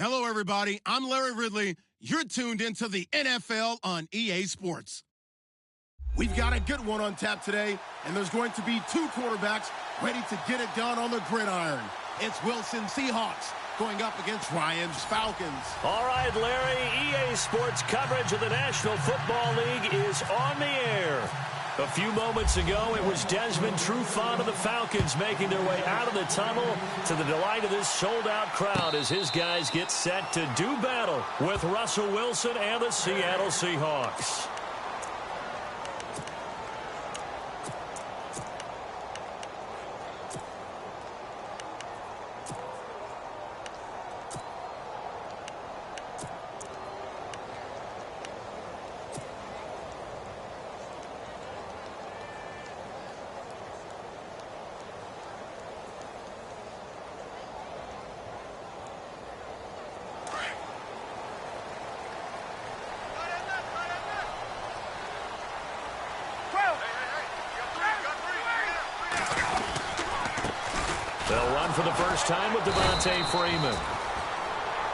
Hello, everybody. I'm Larry Ridley. You're tuned into the NFL on EA Sports. We've got a good one on tap today, and there's going to be two quarterbacks ready to get it done on the gridiron. It's Wilson Seahawks going up against Ryan's Falcons. All right, Larry, EA Sports coverage of the National Football League is on the air. A few moments ago, it was Desmond Trufant of the Falcons making their way out of the tunnel to the delight of this sold-out crowd as his guys get set to do battle with Russell Wilson and the Seattle Seahawks. They'll run for the first time with Devontae Freeman.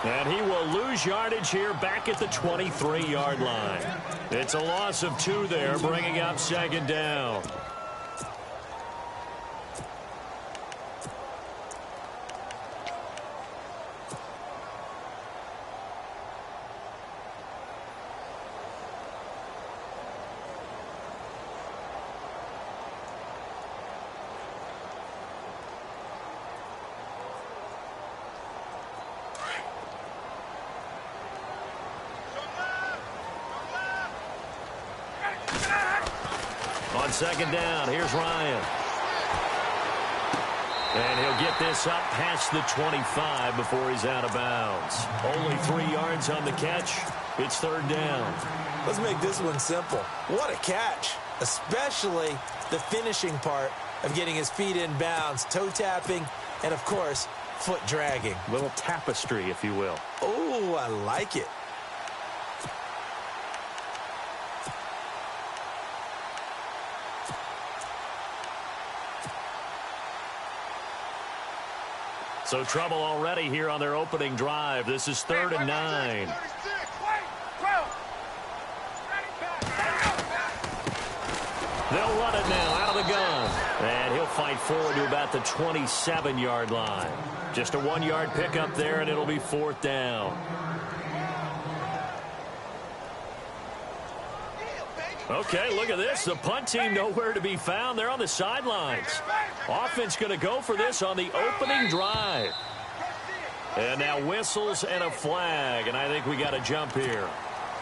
And he will lose yardage here back at the 23-yard line. It's a loss of 2 there, bringing up second down. On second down, here's Ryan. And he'll get this up past the 25 before he's out of bounds. Only 3 yards on the catch. It's third down. Let's make this one simple. What a catch, especially the finishing part of getting his feet in bounds, toe tapping, and, of course, foot dragging. Little tapestry, if you will. Oh, I like it. So trouble already here on their opening drive. This is 3rd and 9. They'll run it now out of the gun. And he'll fight forward to about the 27-yard line. Just a 1-yard pickup there, and it'll be 4th down. Okay, look at this. The punt team nowhere to be found. They're on the sidelines. Offense going to go for this on the opening drive. And now whistles and a flag, and I think we got a jump here.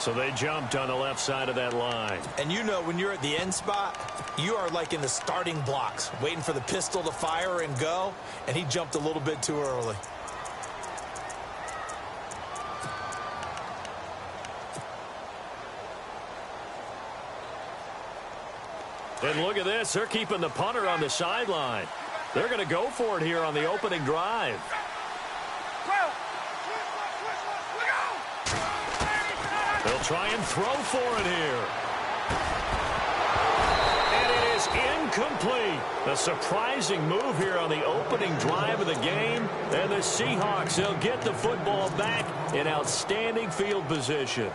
So they jumped on the left side of that line. And you know when you're at the end spot, you are like in the starting blocks, waiting for the pistol to fire and go, and he jumped a little bit too early. And look at this. They're keeping the punter on the sideline. They're going to go for it here on the opening drive. They'll try and throw for it here. And it is incomplete. A surprising move here on the opening drive of the game. And the Seahawks, they'll get the football back in outstanding field position.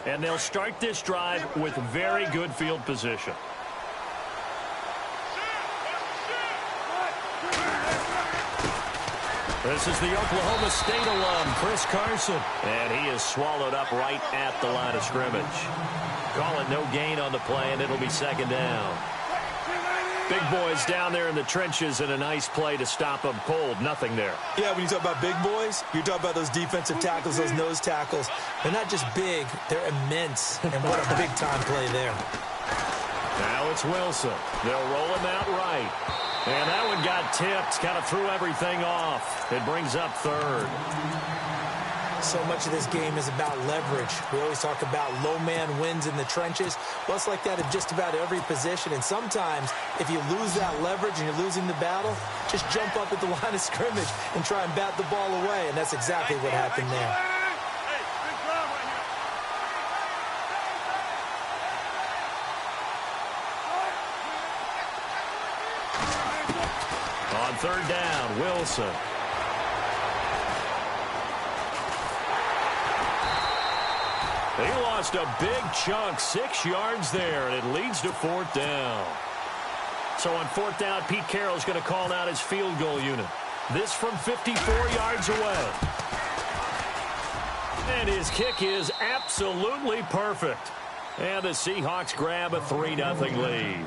And they'll start this drive with very good field position. This is the Oklahoma State alum, Chris Carson. And he is swallowed up right at the line of scrimmage. Call it no gain on the play, and it'll be second down. Big boys down there in the trenches, and a nice play to stop them cold. Nothing there. Yeah, when you talk about big boys, you're talking about those defensive tackles, those nose tackles. They're not just big, they're immense. And what a big-time play there. Now it's Wilson. They'll roll him out right. And that one got tipped, kind of threw everything off. It brings up third. So much of this game is about leverage. We always talk about low man wins in the trenches. Well, it's like that in just about every position. And sometimes, if you lose that leverage and you're losing the battle, just jump up at the line of scrimmage and try and bat the ball away. And that's exactly what happened there. On third down, Wilson. He lost a big chunk, 6 yards there, and it leads to fourth down. So on fourth down, Pete Carroll's going to call out his field goal unit. This from 54 yards away. And his kick is absolutely perfect. And the Seahawks grab a 3-0 lead.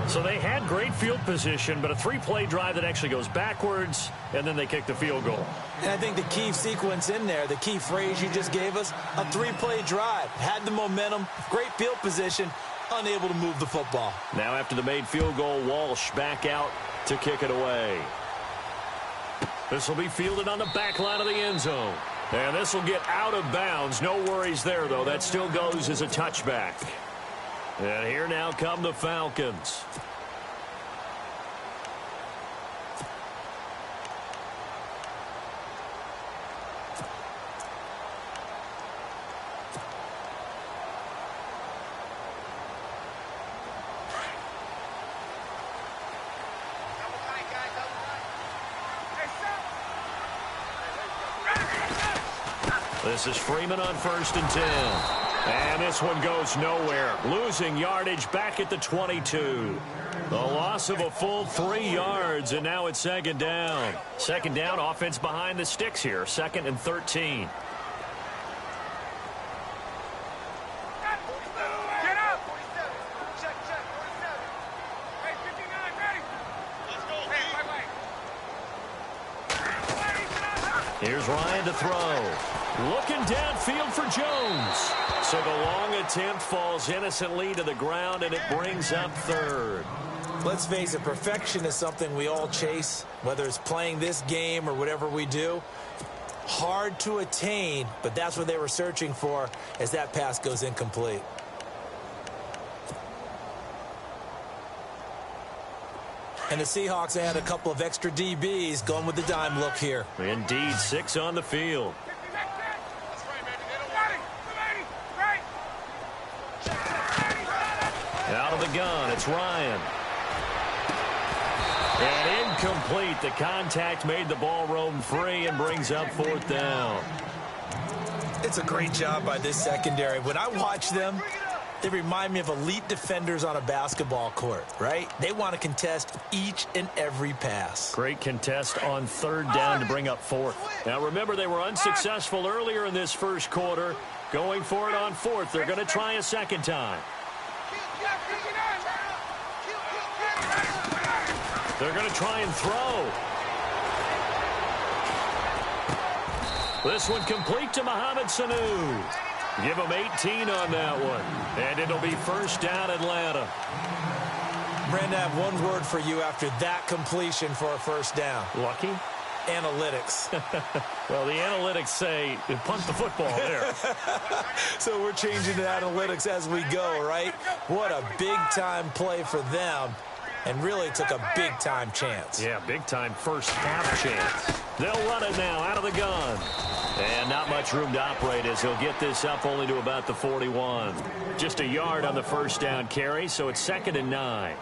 So they had great field position, but a 3-play drive that actually goes backwards, and then they kick the field goal. And I think the key sequence in there, the key phrase you just gave us, a 3-play drive. Had the momentum, great field position, unable to move the football. Now after the made field goal, Walsh back out to kick it away. This will be fielded on the back line of the end zone. And this will get out of bounds. No worries there, though. That still goes as a touchback. And here now come the Falcons. This is Freeman on 1st and 10. And this one goes nowhere. Losing yardage back at the 22. The loss of a full 3 yards, and now it's second down. Second down, offense behind the sticks here. 2nd and 13. Here's Ryan to throw. Looking downfield for Jones. So the long attempt falls innocently to the ground, and it brings up third. Let's face it, perfection is something we all chase, whether it's playing this game or whatever we do. Hard to attain, but that's what they were searching for as that pass goes incomplete. And the Seahawks add a couple of extra DBs going with the dime look here. Indeed, 6 on the field. Out of the gun, it's Ryan. And incomplete. The contact made the ball roam free and brings up fourth down. It's a great job by this secondary. When I watch them, they remind me of elite defenders on a basketball court, right? They want to contest each and every pass. Great contest on third down to bring up fourth. Now remember, they were unsuccessful earlier in this first quarter. Going for it on fourth. They're going to try a second time. They're going to try and throw. This one complete to Mohamed Sanu. Give him 18 on that one. And it'll be first down, Atlanta. Brandon, I have one word for you after that completion for a first down. Lucky? Analytics. Well, the analytics say punt the football there. So we're changing to analytics as we go, right? What a big-time play for them. And really took a big-time chance. Yeah, big-time first half chance. They'll run it now out of the gun. And not much room to operate as he'll get this up only to about the 41. Just a yard on the first down carry, so it's 2nd and 9.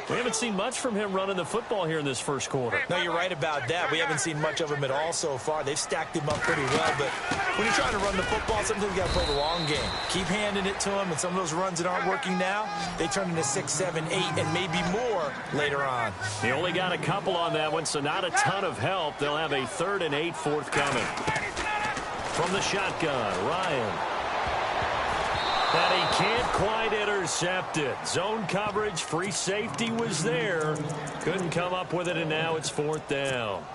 We haven't seen much from him running the football here in this first quarter. No, you're right about that. We haven't seen much of him at all so far. They've stacked him up pretty well, but when you're trying to run the football, sometimes you got to play the long game. Keep handing it to him, and some of those runs that aren't working now, they turn into 6, 7, 8, and maybe more later on. He only got a couple on that one, so not a ton of help. They'll have a 3rd and 8 forthcoming. From the shotgun, Ryan. And he can't quite intercept it. Zone coverage, free safety was there. Couldn't come up with it, and now it's 4th down.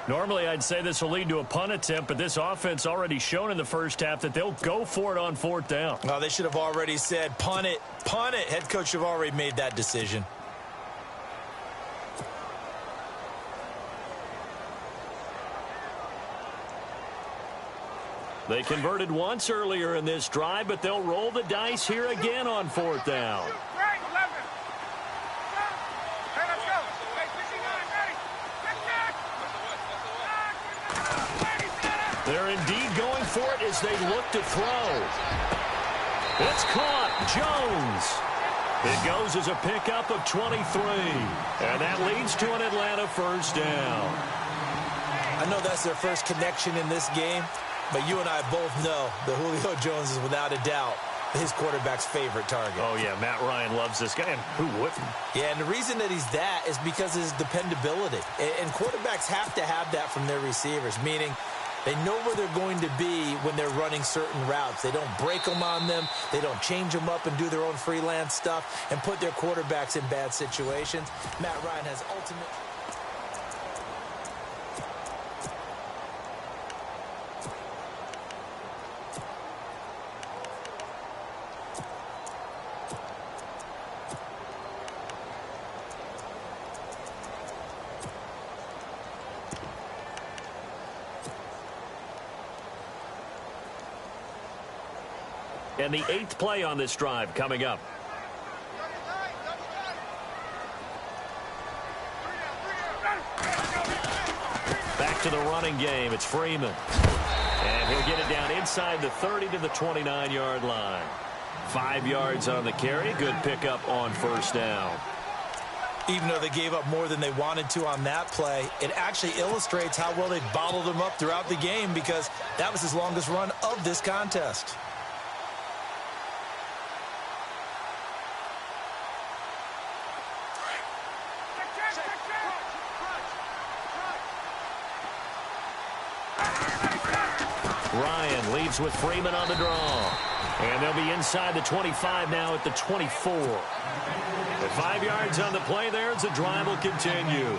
Normally, I'd say this will lead to a punt attempt, but this offense already shown in the first half that they'll go for it on 4th down. Well, they should have already said, punt it, punt it. Head coach should have already made that decision. They converted once earlier in this drive, but they'll roll the dice here again on 4th down. They're indeed going for it as they look to throw. It's caught. Jones. It goes as a pickup of 23. And that leads to an Atlanta first down. I know that's their first connection in this game, but you and I both know that Julio Jones is without a doubt his quarterback's favorite target. Oh, yeah, Matt Ryan loves this guy, and who wouldn't? Yeah, and the reason that he's that is because of his dependability. And quarterbacks have to have that from their receivers, meaning they know where they're going to be when they're running certain routes. They don't break them on them. They don't change them up and do their own freelance stuff and put their quarterbacks in bad situations. Matt Ryan has ultimate... And the 8th play on this drive coming up. Back to the running game. It's Freeman. And he'll get it down inside the 30 to the 29-yard line. 5 yards on the carry. Good pickup on first down. Even though they gave up more than they wanted to on that play, it actually illustrates how well they bottled him up throughout the game because that was his longest run of this contest. Ryan leads with Freeman on the draw. And they'll be inside the 25 now at the 24. At 5 yards on the play there as the drive will continue.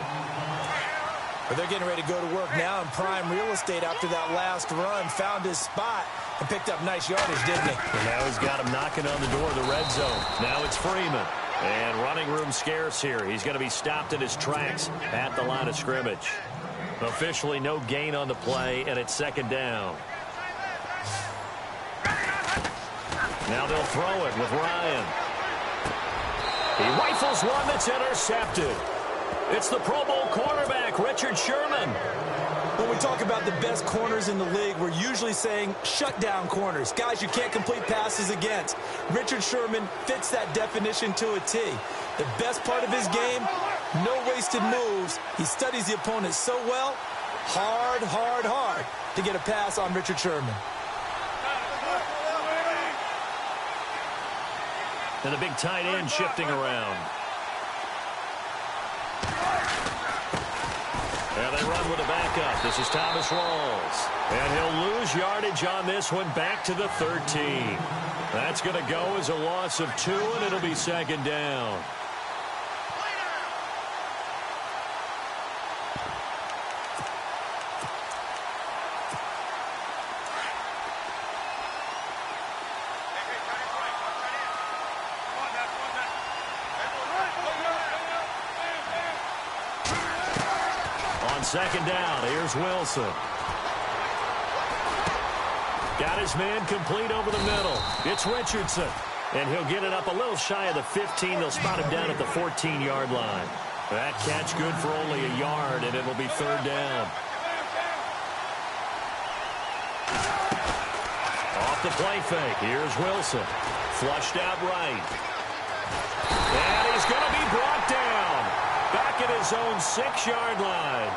But they're getting ready to go to work now in prime real estate after that last run. Found his spot and picked up nice yardage, didn't he? And now he's got him knocking on the door of the red zone. Now it's Freeman. And running room scarce here. He's going to be stopped in his tracks at the line of scrimmage. Officially no gain on the play, and it's second down. Now they'll throw it with Ryan. He rifles one that's intercepted. It's the Pro Bowl cornerback, Richard Sherman. When we talk about the best corners in the league, we're usually saying shutdown corners, guys you can't complete passes against. Richard Sherman fits that definition to a T. The best part of his game, no wasted moves. He studies the opponent so well, hard to get a pass on Richard Sherman. And the big tight end shifting around. And they run with a backup. This is Thomas Rawls. And he'll lose yardage on this one back to the 13. That's going to go as a loss of 2, and it'll be second down. Second down, here's Wilson. Got his man complete over the middle. It's Richardson. And he'll get it up a little shy of the 15. They'll spot him down at the 14-yard line. That catch good for only a yard, and it'll be third down. Off the play fake, here's Wilson. Flushed out right. And he's going to be brought down. Back at his own 6-yard line.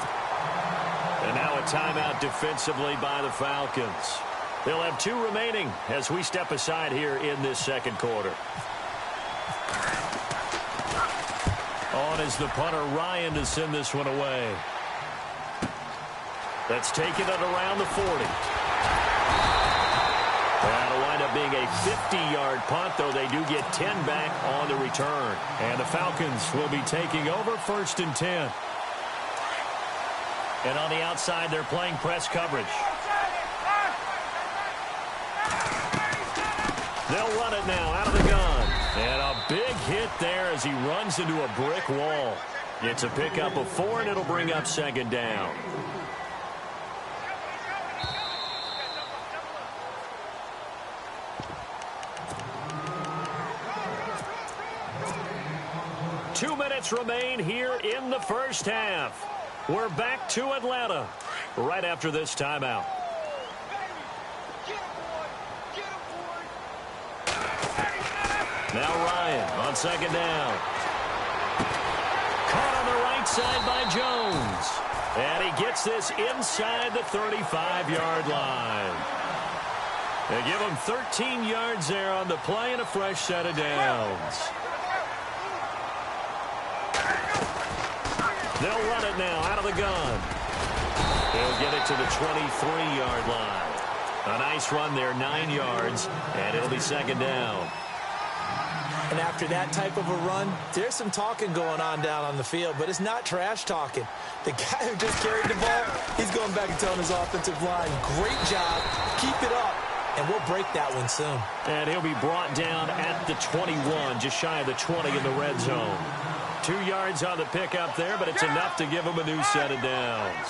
And now a timeout defensively by the Falcons. They'll have 2 remaining as we step aside here in this second quarter. On is the punter Ryan to send this one away. That's taken it around the 40. That'll wind up being a 50-yard punt, though they do get 10 back on the return. And the Falcons will be taking over 1st and 10. And on the outside, they're playing press coverage. They'll run it now out of the gun. And a big hit there as he runs into a brick wall. It's a pickup of 4, and it'll bring up second down. Two minutes remain here in the first half. We're back to Atlanta right after this timeout. Now Ryan on second down. Caught on the right side by Jones. And he gets this inside the 35-yard line. They give him 13 yards there on the play and a fresh set of downs. They'll run it now out of the gun. They'll get it to the 23-yard line. A nice run there, 9 yards, and it'll be second down. And after that type of a run, there's some talking going on down on the field, but it's not trash talking. The guy who just carried the ball, he's going back and telling his offensive line, great job, keep it up, and we'll break that one soon. And he'll be brought down at the 21, just shy of the 20 in the red zone. 2 yards on the pickup there, but it's enough to give him a new set of downs.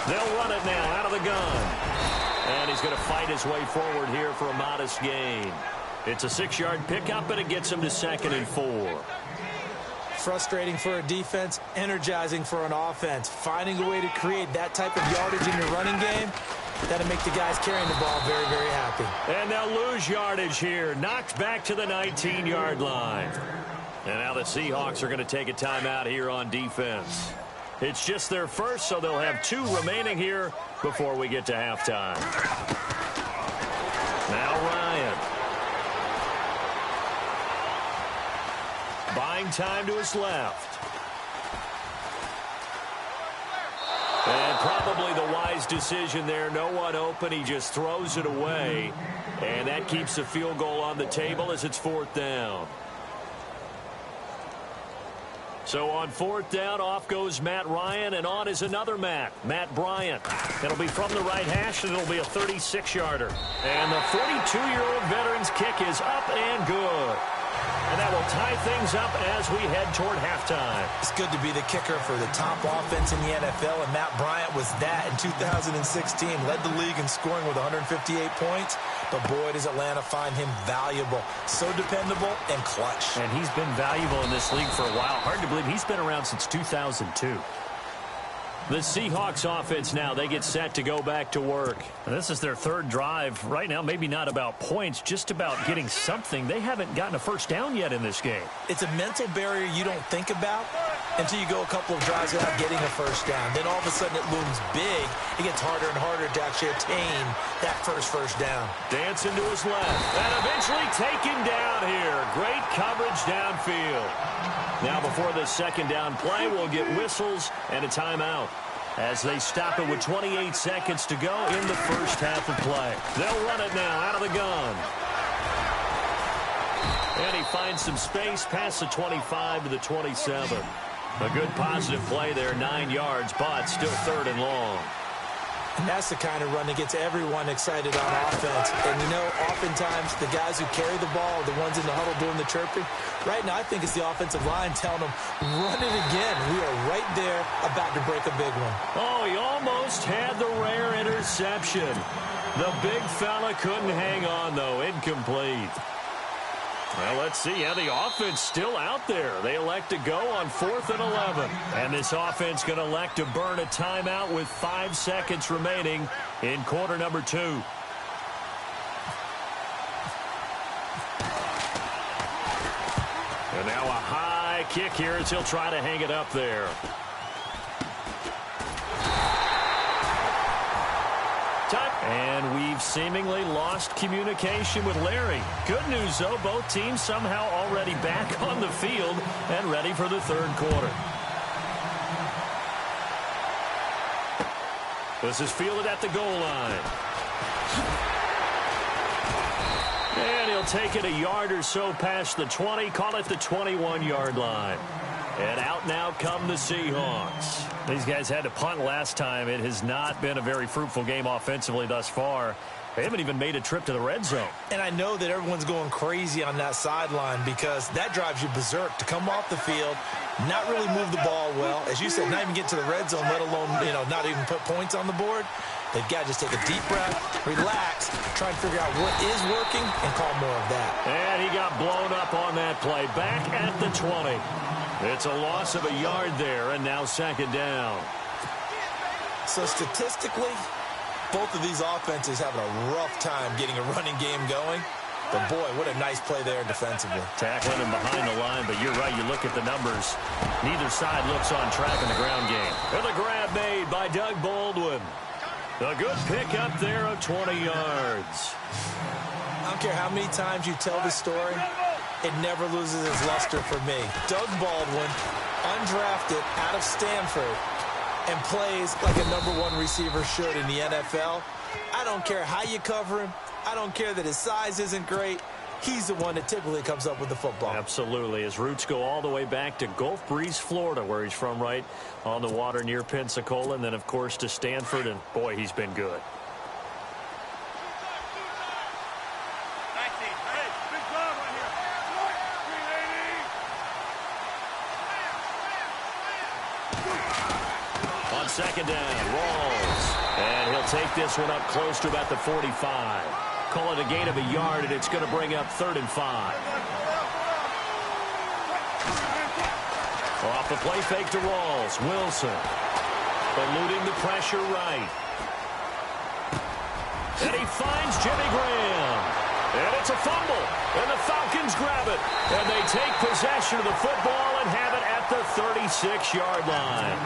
They'll run it now out of the gun. And he's going to fight his way forward here for a modest gain. It's a 6-yard pickup, and it gets him to 2nd and 4. Frustrating for a defense, energizing for an offense. Finding a way to create that type of yardage in your running game, that'll make the guys carrying the ball very, very happy. And they'll lose yardage here. Knocked back to the 19-yard line. And now the Seahawks are going to take a timeout here on defense. It's just their first, so they'll have 2 remaining here before we get to halftime. Now Ryan. Buying time to his left. And probably the wise decision there. No one open. He just throws it away. And that keeps the field goal on the table as it's 4th down. So on 4th down, off goes Matt Ryan, and on is another Matt Bryant. It'll be from the right hash, and it'll be a 36-yarder. And the 42-year-old veteran's kick is up and good. And that will tie things up as we head toward halftime. It's good to be the kicker for the top offense in the NFL, and Matt Bryant was that in 2016. Led the league in scoring with 158 points, but boy, does Atlanta find him valuable. So dependable and clutch. And he's been valuable in this league for a while. Hard to believe he's been around since 2002. The Seahawks offense now, they get set to go back to work. And this is their 3rd drive. Right now, maybe not about points, just about getting something. They haven't gotten a first down yet in this game. It's a mental barrier you don't think about until you go a couple of drives without getting a first down. Then all of a sudden it looms big. It gets harder and harder to actually attain that first down. Dancing to his left. And eventually taken down here. Great coverage downfield. Now before the 2nd down play, we'll get whistles and a timeout as they stop it with 28 seconds to go in the first half of play. They'll run it now out of the gun. And he finds some space past the 25 to the 27. A good positive play there, 9 yards, but still 3rd and long. And that's the kind of run that gets everyone excited on offense. And, you know, oftentimes the guys who carry the ball are the ones in the huddle doing the chirping. Right now, I think it's the offensive line telling them, run it again. We are right there about to break a big one. Oh, he almost had the rare interception. The big fella couldn't hang on, though. Incomplete. Well, let's see. Yeah, the offense still out there. They elect to go on 4th and 11. And this offense going to elect to burn a timeout with 5 seconds remaining in quarter number 2. And now a high kick here as he'll try to hang it up there. And we've seemingly lost communication with Larry. Good news, though, both teams somehow already back on the field and ready for the 3rd quarter. This is fielded at the goal line. And he'll take it a yard or so past the 20, call it the 21-yard line. And out now come the Seahawks. These guys had to punt last time. It has not been a very fruitful game offensively thus far. They haven't even made a trip to the red zone. And I know that everyone's going crazy on that sideline because that drives you berserk to come off the field, not really move the ball well. As you said, not even get to the red zone, let alone, not even put points on the board. They've got to just take a deep breath, relax, try and figure out what is working, and call more of that. And he got blown up on that play. Back at the 20. It's a loss of a yard there, and now 2nd down. So statistically, both of these offenses having a rough time getting a running game going. But, boy, what a nice play there defensively. Tackling him behind the line, but you're right. You look at the numbers. Neither side looks on track in the ground game. And the grab made by Doug Baldwin. A good pick up there of 20 yards. I don't care how many times you tell the story, it never loses its luster for me. Doug Baldwin, undrafted out of Stanford, and plays like a #1 receiver should in the NFL. I don't care how you cover him. I don't care that his size isn't great. He's the one that typically comes up with the football. Absolutely. His roots go all the way back to Gulf Breeze, Florida, where he's from, right on the water near Pensacola, and then, of course, to Stanford, and, boy, he's been good. On second down, Rawls. And he'll take this one up close to about the 45. Call it a gain of a yard, and it's going to bring up 3rd and 5. Off the play fake to Rawls. Wilson eluding the pressure right. And he finds Jimmy Graham. And it's a fumble. And the Falcons grab it. And they take possession of the football and have it at the 36-yard line.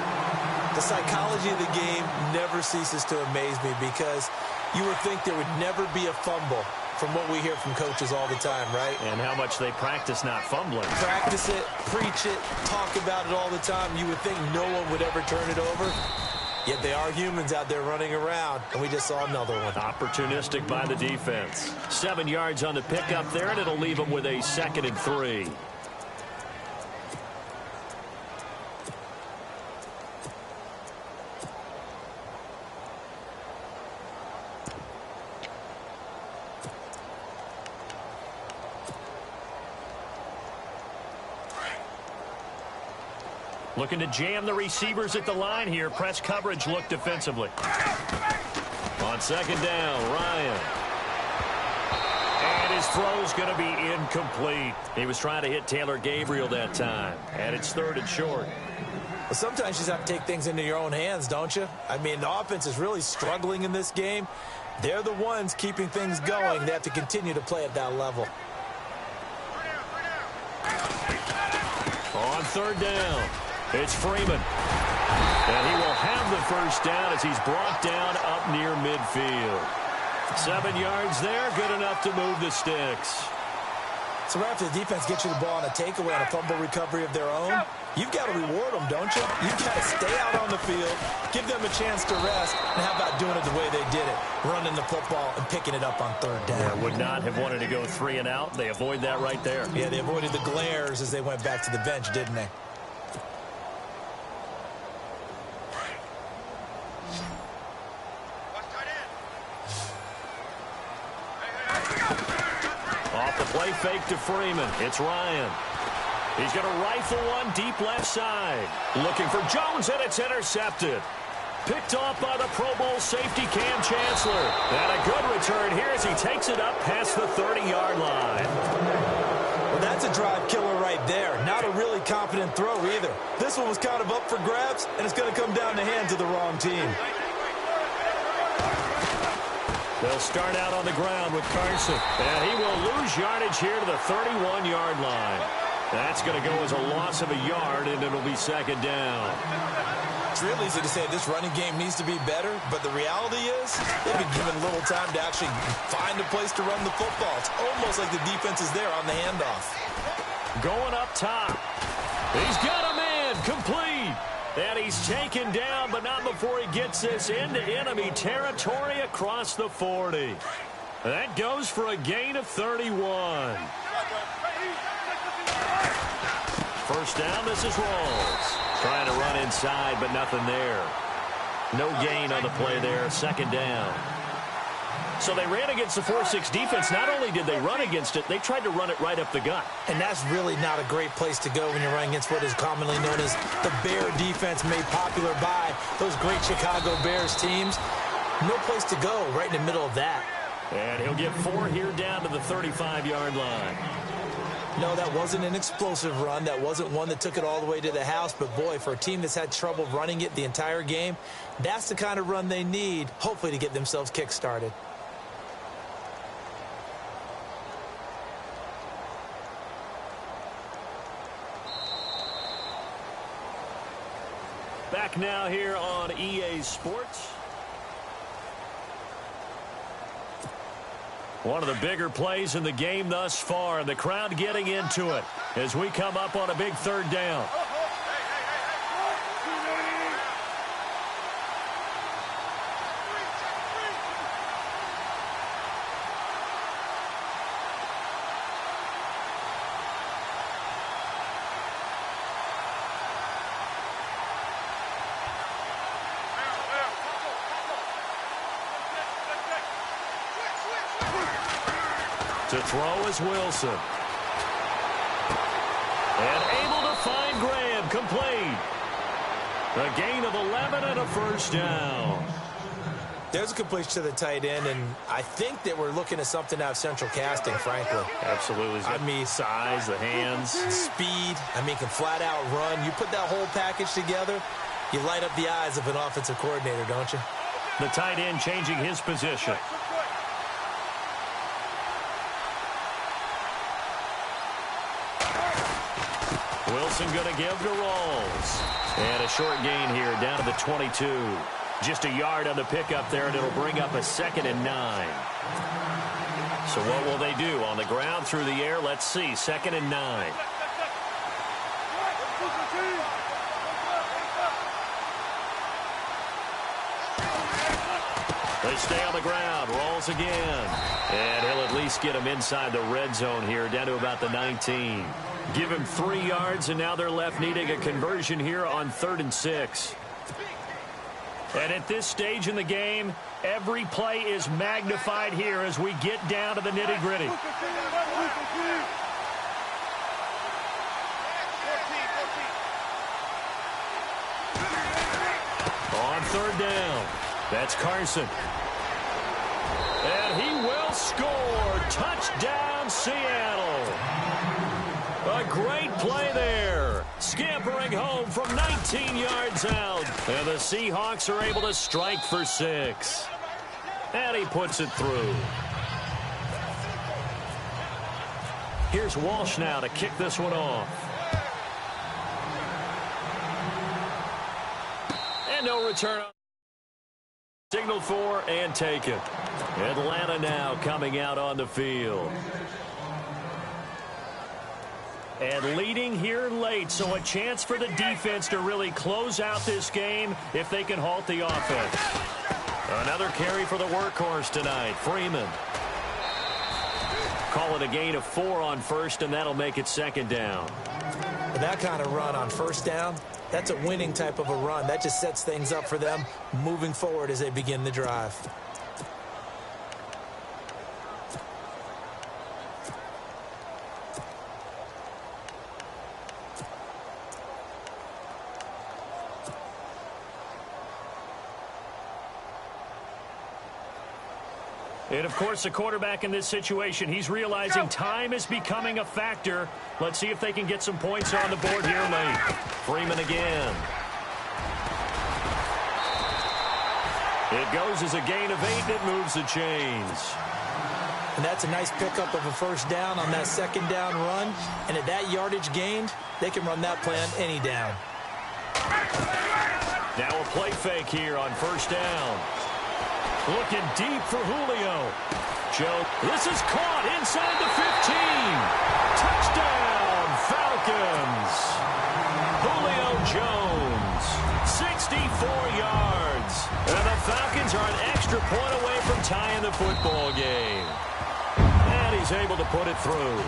The psychology of the game never ceases to amaze me because you would think there would never be a fumble from what we hear from coaches all the time, right? And how much they practice not fumbling. Practice it, preach it, talk about it all the time. You would think no one would ever turn it over. Yet they are humans out there running around, and we just saw another one. Opportunistic by the defense. 7 yards on the pickup there, and it'll leave them with a 2nd and 3. Looking to jam the receivers at the line here. Press coverage look defensively. On second down, Ryan. And his throw's going to be incomplete. He was trying to hit Taylor Gabriel that time. And it's 3rd and short. Well, sometimes you just have to take things into your own hands, don't you? I mean, the offense is really struggling in this game. They're the ones keeping things going. They have to continue to play at that level. On 3rd down. It's Freeman. And he will have the 1st down as he's brought down up near midfield. 7 yards there, good enough to move the sticks. So right after the defense gets you the ball on a takeaway and a fumble recovery of their own, you've got to reward them, don't you? You've got to stay out on the field, give them a chance to rest, and how about doing it the way they did it, running the football and picking it up on 3rd down. Yeah, would not have wanted to go 3 and out. They avoid that right there. Yeah, they avoided the glares as they went back to the bench, didn't they? Play fake to Freeman. It's Ryan. He's going to rifle one deep left side. Looking for Jones, and it's intercepted. Picked off by the Pro Bowl safety Cam Chancellor. And a good return here as he takes it up past the 30-yard line. Well, that's a drive killer right there. Not a really confident throw either. This one was kind of up for grabs, and it's going to come down the hands of the wrong team. They'll start out on the ground with Carson. And he will lose yardage here to the 31-yard line. That's going to go as a loss of a yard, and it'll be 2nd down. It's real easy to say this running game needs to be better, but the reality is they've been given little time to actually find a place to run the football. It's almost like the defense is there on the handoff. Going up top. He's got a man complete. And he's taken down, but not before he gets this into enemy territory across the 40. That goes for a gain of 31. 1st down, this is Rawls. Trying to run inside, but nothing there. No gain on the play there, 2nd down. So they ran against the 4-6 defense. Not only did they run against it, they tried to run it right up the gut. And that's really not a great place to go when you're running against what is commonly known as the Bear defense, made popular by those great Chicago Bears teams. No place to go right in the middle of that. And he'll get 4 here down to the 35-yard line. No, that wasn't an explosive run. That wasn't one that took it all the way to the house. But, boy, for a team that's had trouble running it the entire game, that's the kind of run they need, hopefully, to get themselves kick-started. Back now here on EA Sports. One of the bigger plays in the game thus far, and the crowd getting into it as we come up on a big third down. To throw is Wilson. And able to find Graham, complete. A gain of 11 and a first down. There's a completion to the tight end, and I think that we're looking at something out of central casting, frankly. Absolutely. I mean, size, the hands. Speed. I mean, can flat out run. You put that whole package together, you light up the eyes of an offensive coordinator, don't you? The tight end changing his position. Wilson going to give to Rawls. And a short gain here down to the 22. Just a yard on the pickup there, and it'll bring up a 2nd and 9. So what will they do? On the ground, through the air? Let's see. 2nd and 9. They stay on the ground. Rawls again. And he'll at least get him inside the red zone here, down to about the 19. Give him 3 yards, and now they're left needing a conversion here on 3rd and 6. And at this stage in the game, every play is magnified here as we get down to the nitty-gritty. On 3rd down, that's Carson. And he will score. Touchdown, Seattle. A great play there. Scampering home from 19 yards out. And the Seahawks are able to strike for 6. And he puts it through. Here's Walsh now to kick this one off. And no return. Signal for and taken. Atlanta now coming out on the field. And leading here late, so a chance for the defense to really close out this game if they can halt the offense. Another carry for the workhorse tonight, Freeman. Call it a gain of 4 on 1st, and that'll make it 2nd down. With that kind of run on 1st down, that's a winning type of a run. That just sets things up for them moving forward as they begin the drive. And, of course, the quarterback in this situation, he's realizing time is becoming a factor. Let's see if they can get some points on the board here late. Freeman again. It goes as a gain of 8, and it moves the chains. And that's a nice pickup of a 1st down on that 2nd down run. And at that yardage gained, they can run that play on any down. Now a play fake here on 1st down. Looking deep for Julio. Joe, this is caught inside the 15. Touchdown, Falcons. Julio Jones, 64 yards. And the Falcons are an extra point away from tying the football game. And he's able to put it through.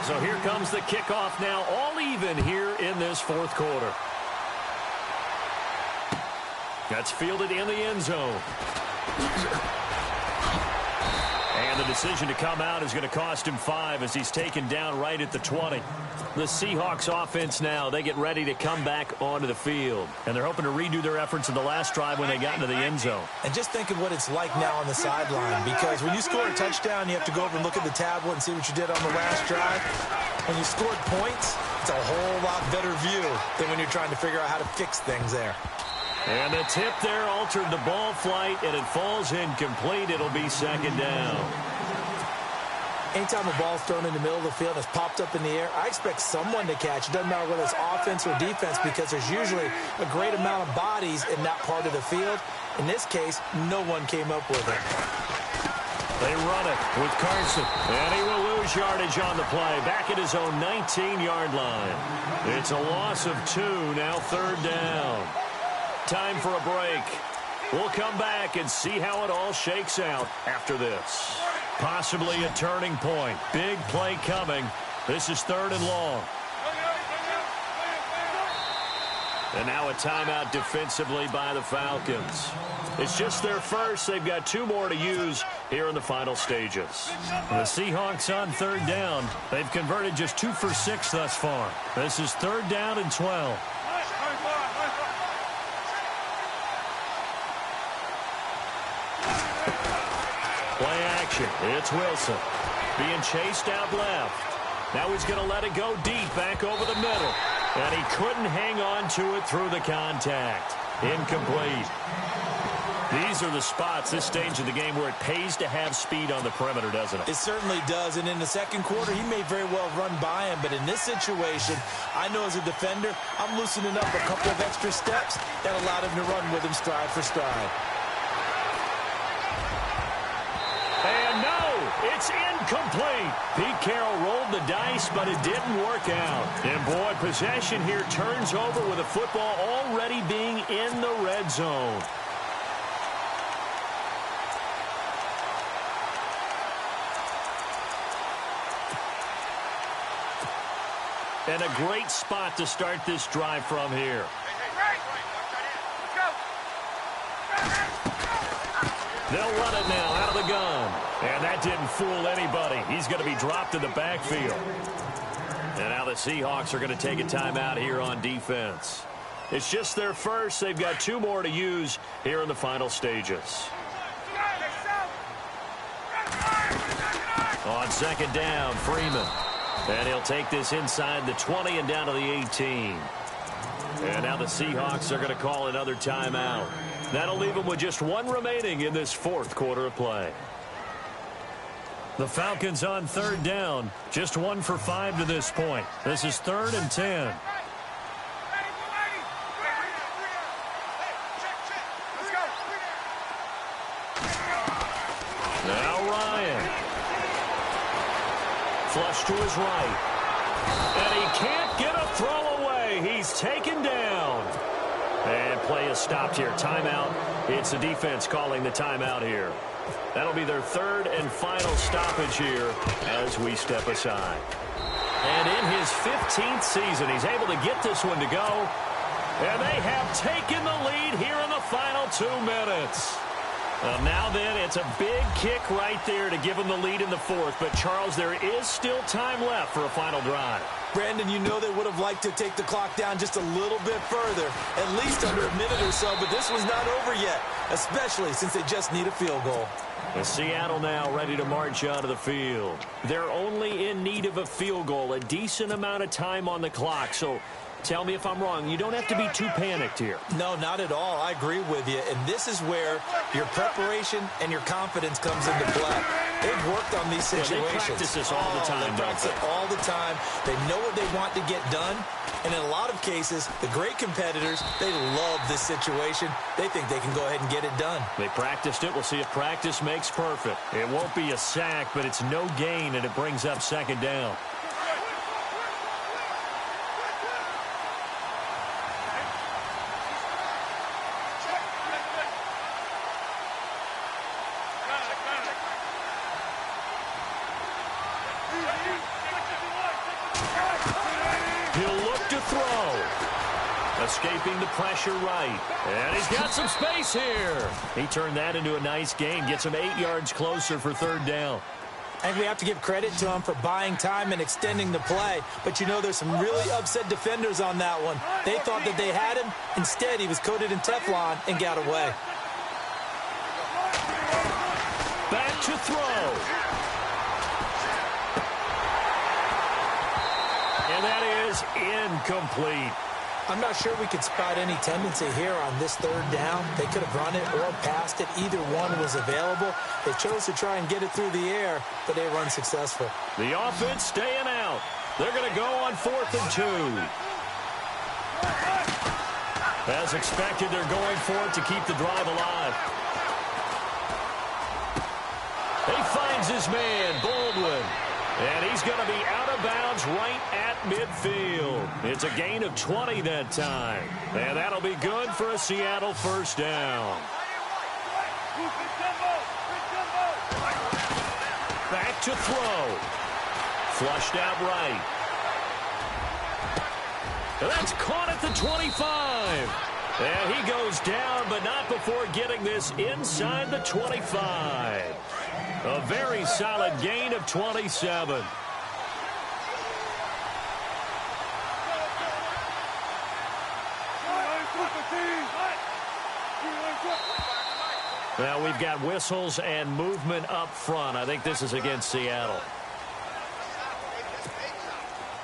So here comes the kickoff now, all even here in this 4th quarter. That's fielded in the end zone. And the decision to come out is going to cost him 5 as he's taken down right at the 20. The Seahawks offense now, they get ready to come back onto the field. And they're hoping to redo their efforts in the last drive when they got into the end zone. And just think of what it's like now on the sideline, because when you score a touchdown, you have to go over and look at the tablet and see what you did on the last drive. When you scored points, It's a whole lot better view than when you're trying to figure out how to fix things there. And the tip there altered the ball flight, and it falls incomplete. It'll be second down. Anytime a ball's thrown in the middle of the field and it's popped up in the air, I expect someone to catch. It doesn't matter whether it's offense or defense because there's usually a great amount of bodies in that part of the field. In this case, no one came up with it. They run it with Carson, and he will lose yardage on the play. Back at his own 19-yard line. It's a loss of 2, now third down. Time for a break. We'll come back and see how it all shakes out after this. Possibly a turning point. Big play coming. This is third and long. And now a timeout defensively by the Falcons. It's just their first. They've got 2 more to use here in the final stages. The Seahawks on third down. They've converted just 2 for 6 thus far. This is third down and 12. Play action. It's Wilson being chased out left. Now he's going to let it go deep back over the middle. And he couldn't hang on to it through the contact. Incomplete. These are the spots, this stage of the game, where it pays to have speed on the perimeter, doesn't it? It certainly does. And in the second quarter, he may very well run by him. But in this situation, I know as a defender, I'm loosening up a couple of extra steps that allowed him to run with him stride for stride. And no, it's incomplete. Pete Carroll rolled the dice, but it didn't work out. And boy, possession here turns over with the football already being in the red zone. And a great spot to start this drive from here. They'll run it now out of the gun. And that didn't fool anybody. He's going to be dropped in the backfield. And now the Seahawks are going to take a timeout here on defense. It's just their first. They've got 2 more to use here in the final stages. On second down, Freeman. And he'll take this inside the 20 and down to the 18. And now the Seahawks are going to call another timeout. That'll leave them with just 1 remaining in this fourth quarter of play. The Falcons on third down. Just 1 for 5 to this point. This is third and 10. Now Ryan. Flush to his right. And he can't get a throw away. He's taken down. And play is stopped here. Timeout. It's the defense calling the timeout here. That'll be their third and final stoppage here as we step aside. And in his 15th season, he's able to get this one to go. And they have taken the lead here in the final 2 minutes. Now then, it's a big kick right there to give them the lead in the fourth. But, Charles, there is still time left for a final drive. Brandon, you know they would have liked to take the clock down just a little bit further, at least under a minute or so, but this was not over yet, especially since they just need a field goal. And Seattle now ready to march onto the field. They're only in need of a field goal, a decent amount of time on the clock, so tell me if I'm wrong. You don't have to be too panicked here. No, not at all. I agree with you. And this is where your preparation and your confidence comes into play. They've worked on these situations. They practice this all the time. They practice it all the time. They know what they want to get done. And in a lot of cases, the great competitors, they love this situation. They think they can go ahead and get it done. They practiced it. We'll see if practice makes perfect. It won't be a sack, but it's no gain, and it brings up second down. Escaping the pressure right. And he's got some space here. He turned that into a nice gain. Gets him 8 yards closer for third down. I think we have to give credit to him for buying time and extending the play. But, you know, there's some really upset defenders on that one. They thought that they had him. Instead, he was coated in Teflon and got away. Back to throw. And that is incomplete. I'm not sure we could spot any tendency here on this third down. They could have run it or passed it. Either one was available. They chose to try and get it through the air, but they were unsuccessful. The offense staying out. They're going to go on 4th and 2. As expected, they're going for it to keep the drive alive. He finds his man, Baldwin. And he's going to be out of bounds right at midfield. It's a gain of 20 that time. And that'll be good for a Seattle first down. Back to throw. Flushed out right. And that's caught at the 25. And he goes down, but not before getting this inside the 25. A very solid gain of 27. Now we've got whistles and movement up front. I think this is against Seattle.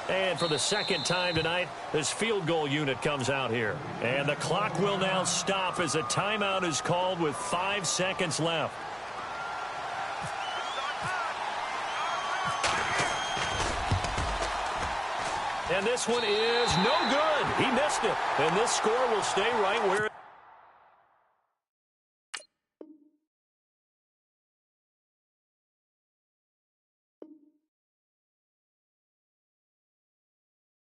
And for the second time tonight, this field goal unit comes out here. And the clock will now stop as a timeout is called with 5 seconds left. And this one is no good. He missed it. And this score will stay right where